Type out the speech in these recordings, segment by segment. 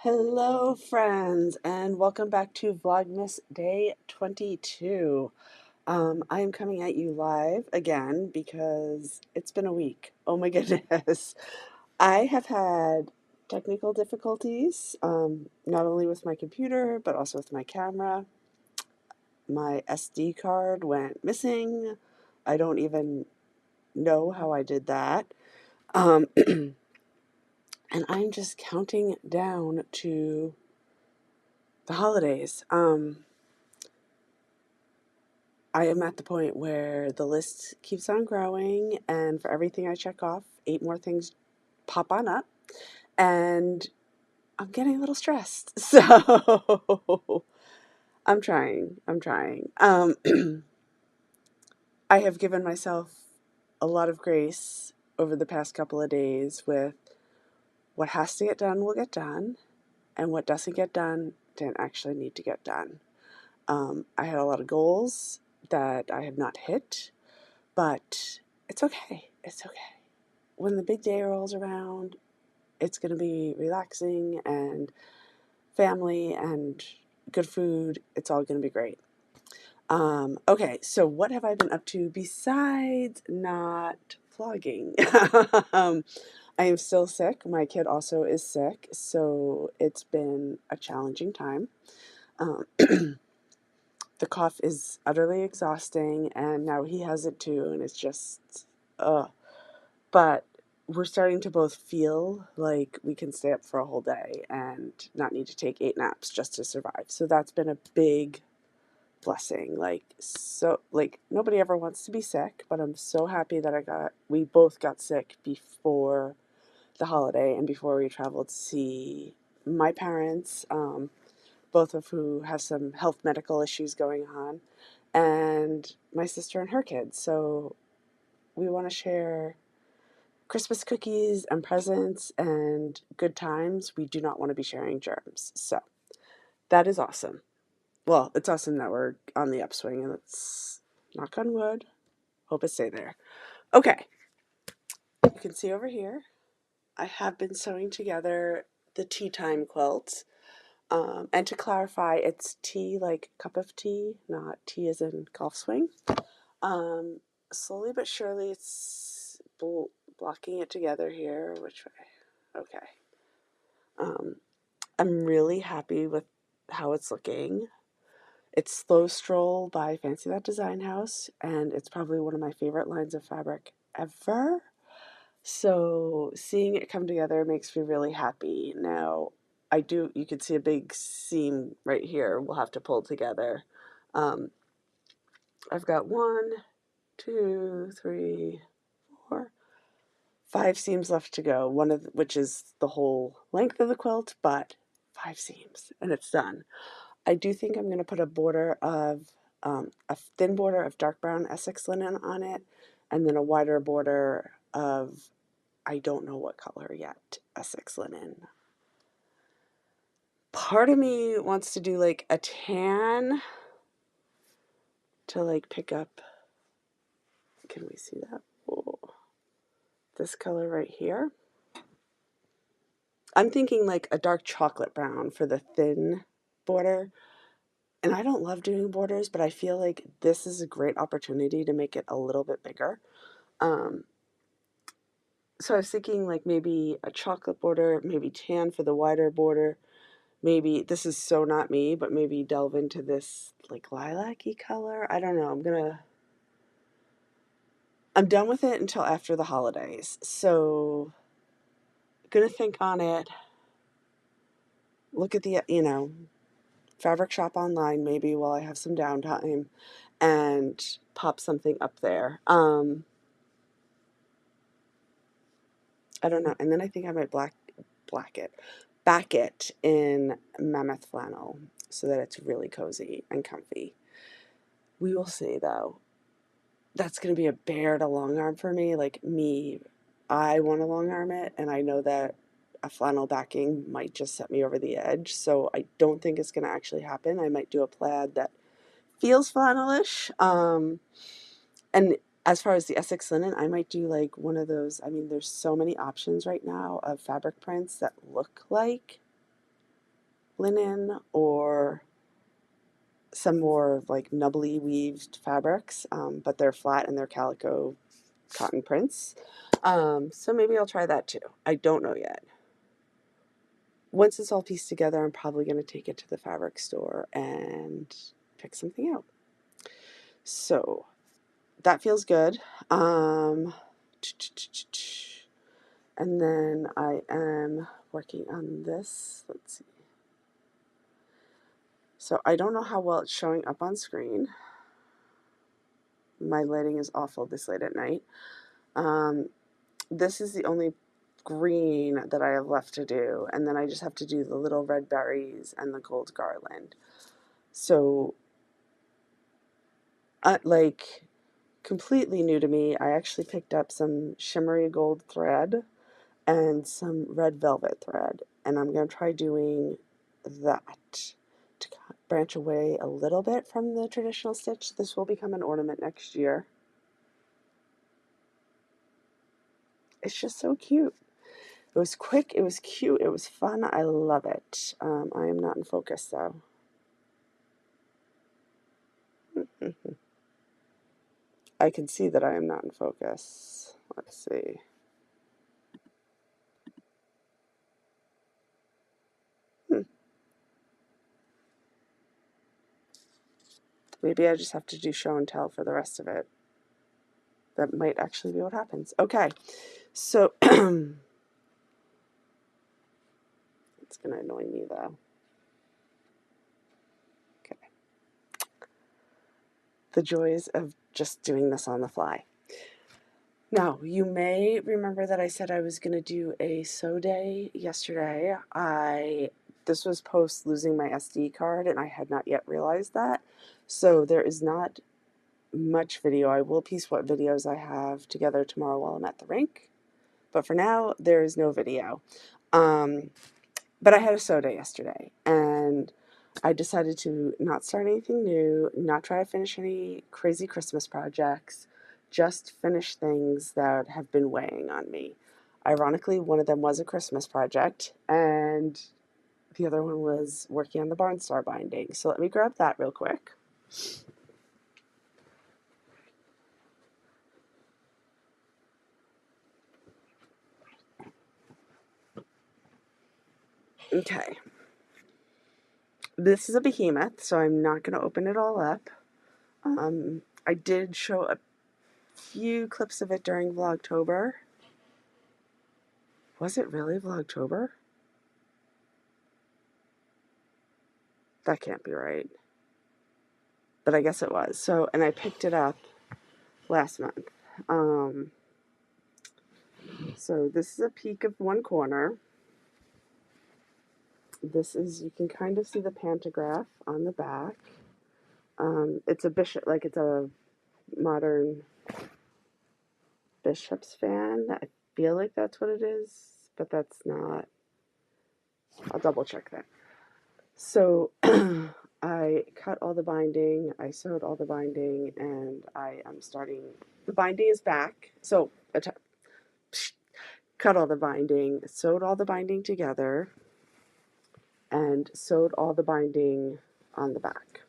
Hello, friends, and welcome back to Vlogmas Day 22. I am coming at you live again because it's been a week. Oh my goodness. I have had technical difficulties, not only with my computer, but also with my camera. My SD card went missing. I don't even know how I did that. Um, and I'm just counting down to the holidays. I am at the point where the list keeps on growing, and for everything I check off, 8 more things pop on up, and I'm getting a little stressed. So I'm trying. I'm trying. I have given myself a lot of grace over the past couple of days with what has to get done will get done, and what doesn't get done didn't actually need to get done. I had a lot of goals that I have not hit. But it's okay. It's okay. When the big day rolls around, it's going to be relaxing and family and good food. It's all going to be great. Okay, so what have I been up to besides not vlogging? I am still sick. My kid also is sick, so it's been a challenging time. Um, the cough is utterly exhausting, and now he has it too, and it's just, but we're starting to both feel like we can stay up for a whole day and not need to take 8 naps just to survive. So that's been a big blessing. Like nobody ever wants to be sick, but I'm so happy that we both got sick before the holiday and before we traveled to see my parents, both of who have some health medical issues going on, and my sister and her kids. So we want to share Christmas cookies and presents and good times. We do not want to be sharing germs. So that is awesome. Well, it's awesome that we're on the upswing, and let's knock on wood. Hope it stay there. Okay, you can see over here, I have been sewing together the tea time quilt. And to clarify, it's tea like cup of tea, not tea as in golf swing. Um, Slowly but surely, it's blocking it together here. Which way? Okay. Um, I'm really happy with how it's looking. It's Slow Stroll by Fancy That Design House, and it's probably one of my favorite lines of fabric ever. So seeing it come together makes me really happy. Now, you can see a big seam right here we'll have to pull together. Um, I've got 1, 2, 3, 4, 5 seams left to go, which is the whole length of the quilt, but 5 seams, and it's done. I do think I'm going to put a thin border of dark brown Essex linen on it, and then a wider border of, I don't know what color yet, Essex linen. Part of me wants to do like a tan to like pick up, can we see that? Whoa. This color right here. I'm thinking like a dark chocolate brown for the thin border. And I don't love doing borders, but I feel like this is a great opportunity to make it a little bit bigger. Um, so I was thinking like maybe a chocolate border, maybe tan for the wider border. Maybe, this is so not me, but maybe delve into this like lilac-y color. I don't know. I'm done with it until after the holidays. So gonna think on it. Look at the, fabric shop online maybe while I have some downtime and pop something up there. I don't know. And then I think I might back it in mammoth flannel so that it's really cozy and comfy. We will see though. That's going to be a bear to long arm for me. Like me, I want to long arm it, and I know that a flannel backing might just set me over the edge. So I don't think it's going to actually happen. I might do a plaid that feels flannelish. And as far as the Essex linen, I might do like one of those. I mean, there's so many options right now of fabric prints that look like linen or some more like nubbly weaved fabrics, but they're flat and they're calico cotton prints. So maybe I'll try that too. I don't know yet. Once it's all pieced together, I'm probably going to take it to the fabric store and pick something out. So that feels good. And then I am working on this. Let's see. So I don't know how well it's showing up on screen. My lighting is awful this late at night. This is the only green that I have left to do, and then I just have to do the little red berries and the gold garland. So, like, completely new to me, I actually picked up some shimmery gold thread and some red velvet thread, and I'm going to try doing that to branch away a little bit from the traditional stitch. This will become an ornament next year. It's just so cute. It was quick, it was cute, it was fun. I love it. I am not in focus though. I can see that I am not in focus. Let's see. Maybe I just have to do show and tell for the rest of it. That might actually be what happens. Okay, so it's going to annoy me though. Okay. The joys of just doing this on the fly. Now, you may remember that I said I was going to do a sew day yesterday. This was post losing my SD card, and I had not yet realized that. So there is not much video. I will piece what videos I have together tomorrow while I'm at the rink. But for now, there is no video. But I had a sew day yesterday, and I decided to not start anything new, not try to finish any crazy Christmas projects, just finish things that have been weighing on me. Ironically, one of them was a Christmas project, and the other one was working on the Barn Star binding. So let me grab that real quick. Okay. This is a behemoth, so I'm not going to open it all up. I did show a few clips of it during Vlogtober. Was it really Vlogtober? That can't be right. But I guess it was. So, and I picked it up last month. So this is a peek of one corner. This is, you can kind of see the pantograph on the back. It's a bishop, like it's a modern bishop's fan. I feel like that's what it is, but that's not. I'll double check that. So I cut all the binding, I sewed all the binding, and I am starting. The binding is back. So cut all the binding, sewed all the binding together, and sewed all the binding on the back.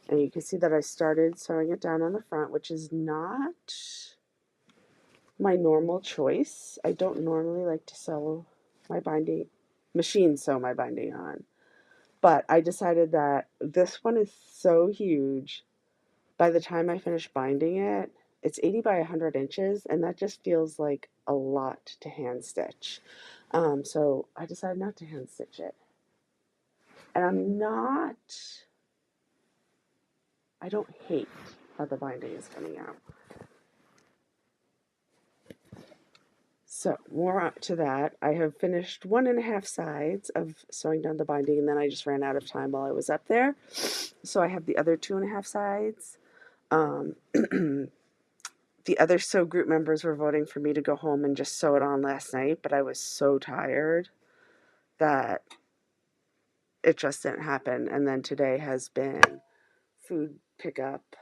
And you can see that I started sewing it down on the front, which is not my normal choice. I don't normally like to sew my binding, machine sew my binding on. But I decided that this one is so huge. By the time I finish binding it, it's 80 by 100 inches, and that just feels like a lot to hand stitch. So I decided not to hand stitch it. And I don't hate how the binding is coming out. So more to that, I have finished 1.5 sides of sewing down the binding, and then I just ran out of time while I was up there. So I have the other 2.5 sides. The other sew group members were voting for me to go home and just sew it on last night, but I was so tired that it just didn't happen. And then today has been food pickup,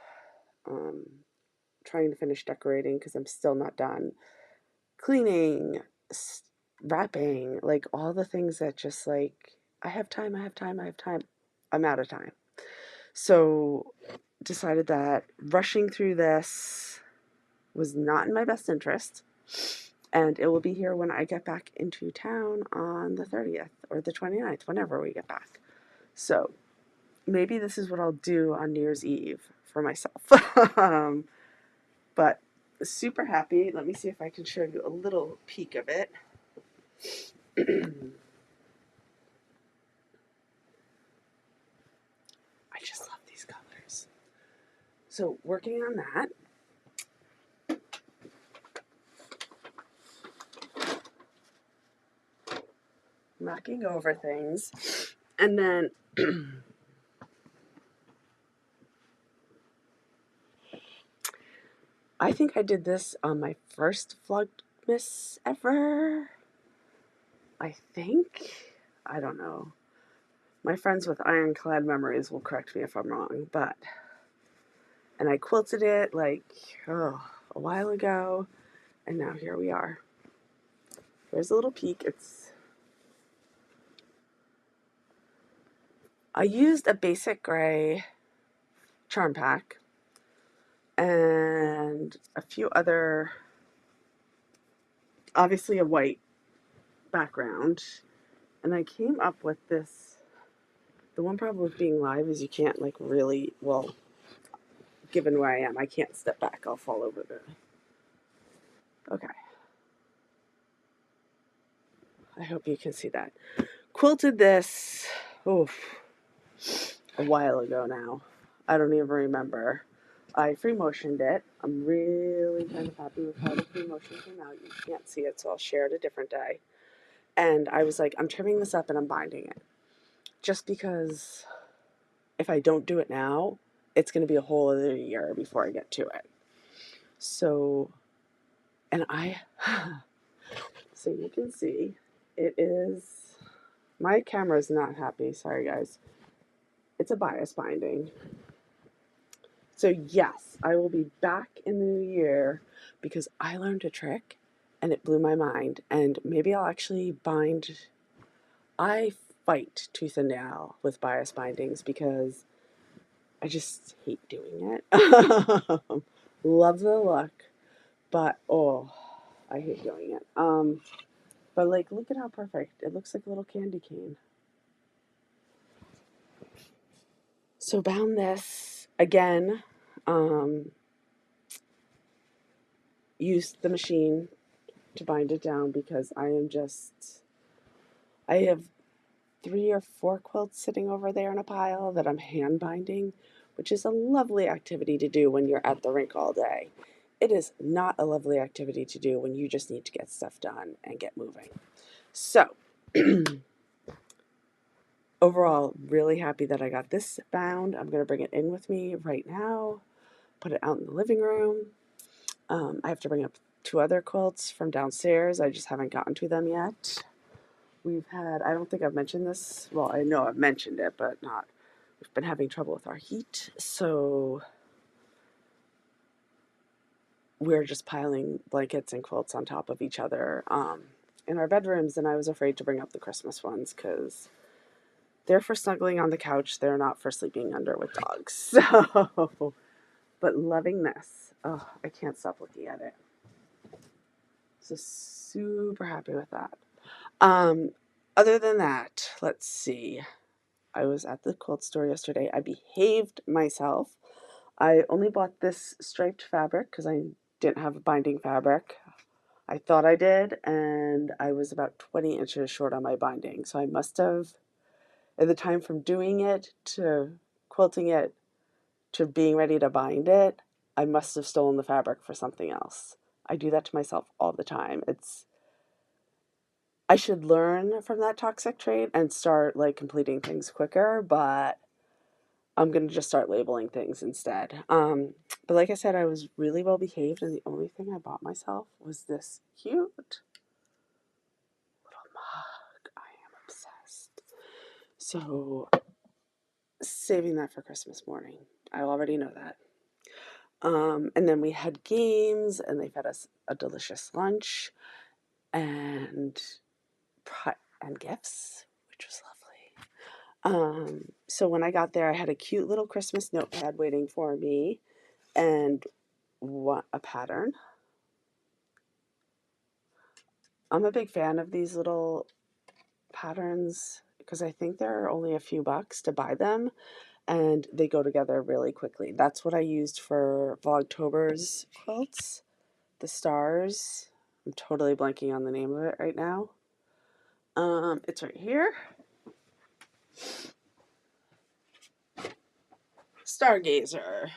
trying to finish decorating because I'm still not done, cleaning, wrapping, like all the things that just like I have time, I have time, I have time. I'm out of time. So decided that rushing through this was not in my best interest. And it will be here when I get back into town on the 30th or the 29th, whenever we get back. So maybe this is what I'll do on New Year's Eve for myself. But super happy. Let me see if I can show you a little peek of it. I just love these colors. So working on that. Knocking over things. And then I think I did this on my first Vlogmas ever. I think. I don't know. My friends with ironclad memories will correct me if I'm wrong, but. And I quilted it like, a while ago, and now here we are. Here's a little peek. I used a basic gray charm pack and a few other, obviously a white background, and I came up with this. The one problem with being live is you can't like really, well, given where I am, I can't step back. I'll fall over the. Okay. I hope you can see that. Quilted this, a while ago now. I don't even remember. I free motioned it. I'm really kind of happy with how the free motion came out. You can't see it, so I'll share it a different day. And I was like, I'm trimming this up and I'm binding it. Just because if I don't do it now, it's going to be a whole other year before I get to it. So, and so you can see, it is, my camera is not happy. Sorry, guys. It's a bias binding. So yes, I will be back in the new year because I learned a trick and it blew my mind. And maybe I'll actually bind. I fight tooth and nail with bias bindings because I just hate doing it. Love the look, but I hate doing it. But like, look at how perfect. It looks like a little candy cane. So bound this again. Used the machine to bind it down because I have 3 or 4 quilts sitting over there in a pile that I'm hand binding, which is a lovely activity to do when you're at the rink all day. It is not a lovely activity to do when you just need to get stuff done and get moving. So, overall, really happy that I got this bound. I'm going to bring it in with me right now, put it out in the living room. I have to bring up 2 other quilts from downstairs. I just haven't gotten to them yet. We've had, I don't think I've mentioned this. Well, I know I've mentioned it, but not. We've been having trouble with our heat, so we're just piling blankets and quilts on top of each other in our bedrooms, and I was afraid to bring up the Christmas ones because they're for snuggling on the couch. They're not for sleeping under with dogs. So, but loving this. Oh, I can't stop looking at it. So super happy with that. Other than that, let's see. I was at the quilt store yesterday. I behaved myself. I only bought this striped fabric because I didn't have a binding fabric. I thought I did, and I was about 20 inches short on my binding. So I must have, at the time from doing it to quilting it to being ready to bind it, I must have stolen the fabric for something else. I do that to myself all the time. I should learn from that toxic trait and start like completing things quicker, but I'm going to just start labeling things instead. But like I said, I was really well behaved, and the only thing I bought myself was this cute little mug. I am obsessed. So, saving that for Christmas morning. I already know that. And then we had games, and they fed us a delicious lunch and gifts, which was lovely. So when I got there, I had a cute little Christmas notepad waiting for me and a pattern. I'm a big fan of these little patterns because I think they're only a few bucks to buy them and they go together really quickly. That's what I used for Vlogtober's quilts, the stars. I'm totally blanking on the name of it right now. It's right here. Stargazer.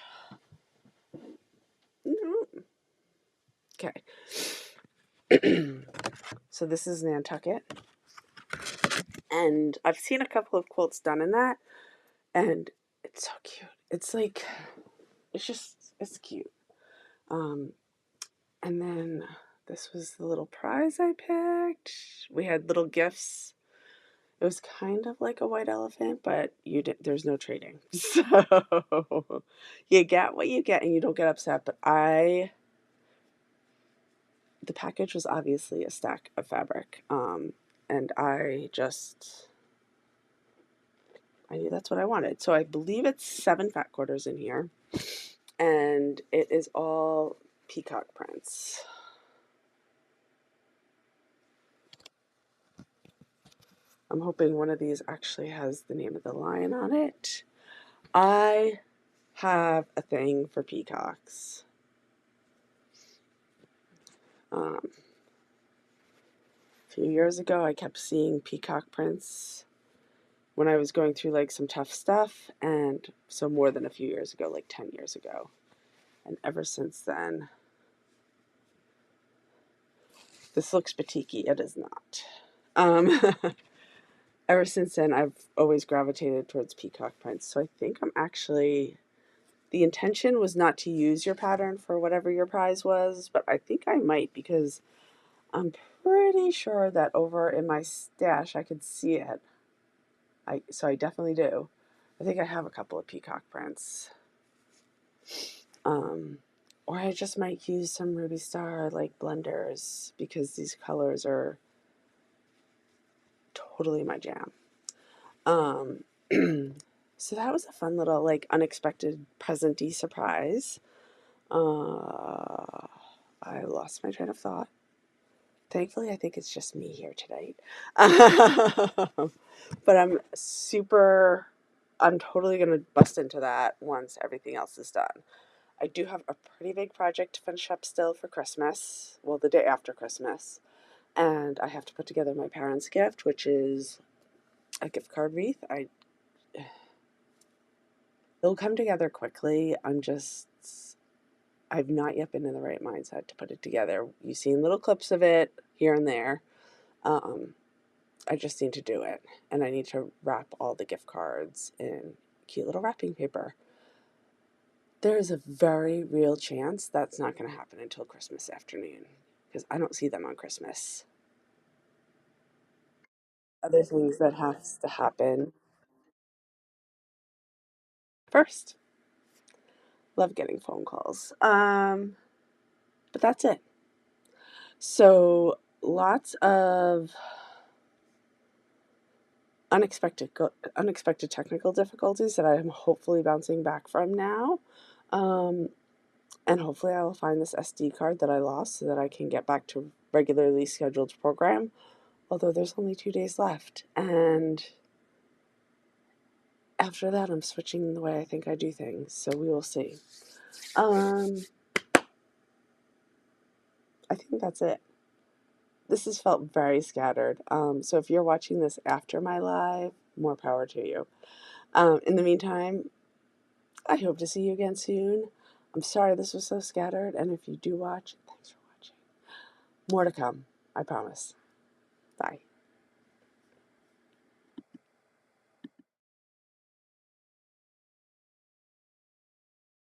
Okay. So this is Nantucket. And I've seen a couple of quilts done in that. And it's so cute. It's like, it's cute. Um, and then this was the little prize I picked. We had little gifts. It was kind of like a white elephant, but there's no trading. So you get what you get and you don't get upset. But the package was obviously a stack of fabric. And I knew that's what I wanted. So I believe it's 7 fat quarters in here. And it is all peacock prints. I'm hoping one of these actually has the name of the lion on it. I have a thing for peacocks. A few years ago, I kept seeing peacock prints when I was going through like some tough stuff, and so more than a few years ago, like 10 years ago. And ever since then, this looks batiky. It is not. Ever since then, I've always gravitated towards peacock prints. So I think I'm actually, the intention was not to use your pattern for whatever your prize was, but I think I might because I'm pretty sure that over in my stash I could see it. So I definitely do. I think I have a couple of peacock prints. Or I just might use some Ruby Star like blenders because these colors are totally my jam. So that was a fun little like unexpected present-y surprise. I lost my train of thought. Thankfully, I think it's just me here tonight. But I'm totally going to bust into that once everything else is done. I do have a pretty big project to finish up still for Christmas. Well, the day after Christmas. And I have to put together my parents' gift, which is a gift card wreath. It'll come together quickly. I've not yet been in the right mindset to put it together. You've seen little clips of it here and there. I just need to do it. And I need to wrap all the gift cards in cute little wrapping paper. There is a very real chance that's not going to happen until Christmas afternoon because I don't see them on Christmas. Other things that have to happen first. Love getting phone calls. But that's it. So lots of unexpected technical difficulties that I am hopefully bouncing back from now. And hopefully I will find this SD card that I lost so that I can get back to regularly scheduled program. Although there's only 2 days left. And after that, I'm switching the way I think I do things. So we will see. I think that's it. This has felt very scattered. So if you're watching this after my live, more power to you. In the meantime, I hope to see you again soon. I'm sorry this was so scattered, and if you do watch, thanks for watching. More to come, I promise. Bye.